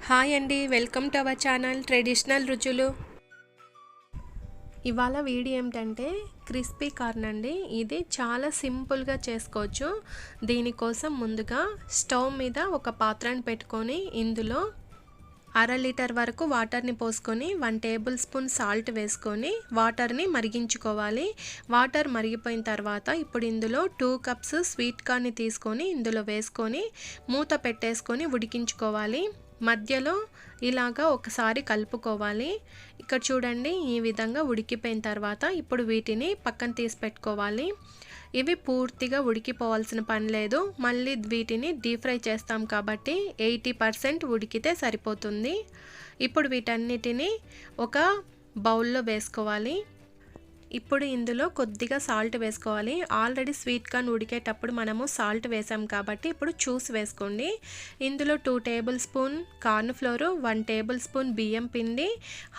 Hi అండి, welcome to our channel traditional రుచులు. ఇవాళ వీడియో ఏమిటంటే క్రిస్పీ కార్న్ అండి. ఇది చాలా సింపుల్గా చేసుకోవచ్చు. దీనికోసం ముందుగా స్టవ్ మీద ఒక పాత్రను పెట్టుకొని ఇందులో 1/2 లీటర్ వరకు వాటర్ని పోసుకొని 1 టేబుల్ స్పూన్ సాల్ట్ వేసుకొని వాటర్ని మరిగించుకోవాలి. వాటర్ మరిగిపోయిన తర్వాత ఇప్పుడు ఇందులో 2 కప్స్ స్వీట్ కార్న్ని తీసుకొని ఇందులో వేసుకొని మూత పెట్టేసుకొని ఉడికించుకోవాలి. మధ్యలో ఇలాగా ఒకసారి కలుపుకోవాలి. ఇక్కడ చూడండి, ఈ విధంగా ఉడికిపోయిన తర్వాత ఇప్పుడు వీటిని పక్కన తీసి పెట్టుకోవాలి. ఇవి పూర్తిగా ఉడికిపోవాల్సిన పని లేదు. మళ్ళీ వీటిని డీప్ ఫ్రై చేస్తాం కాబట్టి 80% ఉడికితే సరిపోతుంది. ఇప్పుడు వీటన్నిటిని ఒక బౌల్లో వేసుకోవాలి. ఇప్పుడు ఇందులో కొద్దిగా సాల్ట్ వేసుకోవాలి. ఆల్రెడీ స్వీట్ కార్న్ ఉడికేటప్పుడు మనము సాల్ట్ వేసాం కాబట్టి ఇప్పుడు చూసి వేసుకోండి. ఇందులో 2 table spoon corn flour, 1 table spoon బియ్యం పిండి,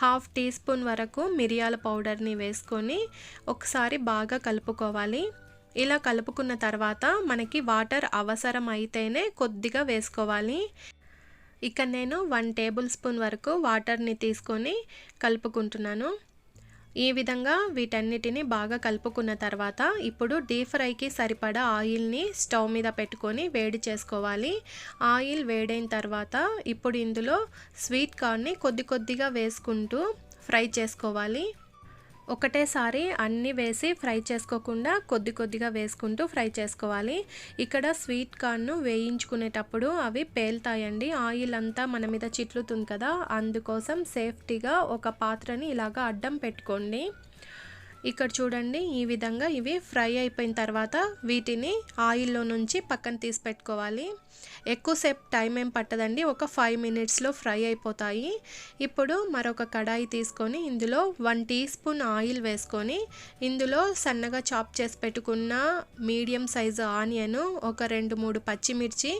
1/2 టీ స్పూన్ వరకు మిరియాల పౌడర్ని వేసుకొని ఒకసారి బాగా కలుపుకోవాలి. ఇలా కలుపుకున్న తర్వాత మనకి వాటర్ అవసరం అయితేనే కొద్దిగా వేసుకోవాలి. ఇక నేను 1 టేబుల్ స్పూన్ వరకు వాటర్ని తీసుకొని కలుపుకుంటున్నాను. ఈ విధంగా వీటన్నిటిని బాగా కలుపుకున్న తర్వాత ఇప్పుడు డీప్ ఫ్రైకి సరిపడా ఆయిల్ని స్టవ్ మీద పెట్టుకొని వేడి చేసుకోవాలి. ఆయిల్ వేడైన తర్వాత ఇప్పుడు ఇందులో స్వీట్ కార్న్ని కొద్దిగా వేసుకుంటూ ఫ్రై చేసుకోవాలి. ఒకటేసారి అన్నీ వేసి ఫ్రై చేసుకోకుండా కొద్దిగా వేసుకుంటూ ఫ్రై చేసుకోవాలి. ఇక్కడ స్వీట్ కార్న్ను వేయించుకునేటప్పుడు అవి పేలుతాయండి. ఆయిల్ అంతా మన మీద చిట్లుతుంది కదా, అందుకోసం సేఫ్టీగా ఒక పాత్రని ఇలాగా అడ్డం పెట్టుకోండి. ఇక్కడ చూడండి, ఈ విధంగా ఇవి ఫ్రై అయిపోయిన తర్వాత వీటిని ఆయిల్లో నుంచి పక్కన తీసి పెట్టుకోవాలి. ఎక్కువసేపు టైం ఏం పట్టదండి, ఒక 5 మినిట్స్లో ఫ్రై అయిపోతాయి. ఇప్పుడు మరొక కడాయి తీసుకొని ఇందులో 1 టీ స్పూన్ ఆయిల్ వేసుకొని ఇందులో సన్నగా చాప్ చేసి పెట్టుకున్న మీడియం సైజు ఆనియన్, ఒక 2-3 పచ్చిమిర్చి,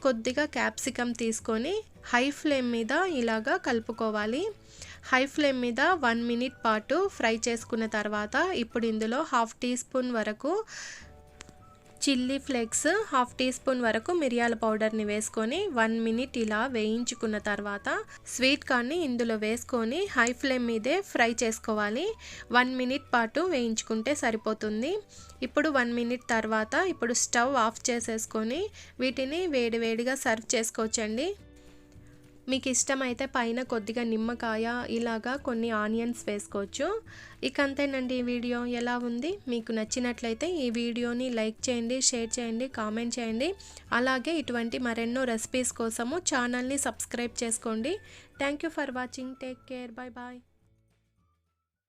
కొద్దిగా క్యాప్సికమ్ తీసుకొని హై ఫ్లేమ్ మీద ఇలాగా కలుపుకోవాలి. హై ఫ్లేమ్ మీద 1 మినిట్ పాటు ఫ్రై చేసుకున్న తర్వాత ఇప్పుడు ఇందులో 1/2 టీ స్పూన్ వరకు చిల్లీ ఫ్లేక్స్, 1/2 టీ స్పూన్ వరకు మిరియాల పౌడర్ని వేసుకొని 1 మినిట్ ఇలా వేయించుకున్న తర్వాత స్వీట్ కార్న్ని ఇందులో వేసుకొని హై ఫ్లేమ్ మీదే ఫ్రై చేసుకోవాలి. 1 మినిట్ పాటు వేయించుకుంటే సరిపోతుంది. ఇప్పుడు 1 మినిట్ తర్వాత ఇప్పుడు స్టవ్ ఆఫ్ చేసేసుకొని వీటిని వేడివేడిగా సర్వ్ చేసుకోవచ్చండి. మీకు ఇష్టమైతే పైన కొద్దిగా నిమ్మకాయ, ఇలాగా కొన్ని ఆనియన్స్ వేసుకోవచ్చు. ఇక అంతేనండి. ఈ వీడియో ఎలా ఉంది? మీకు నచ్చినట్లయితే ఈ వీడియోని లైక్ చేయండి, షేర్ చేయండి, కామెంట్ చేయండి. అలాగే ఇటువంటి మరెన్నో రెసిపీస్ కోసము ఛానల్ని సబ్స్క్రైబ్ చేసుకోండి. Thank you for watching. Take care. Bye bye.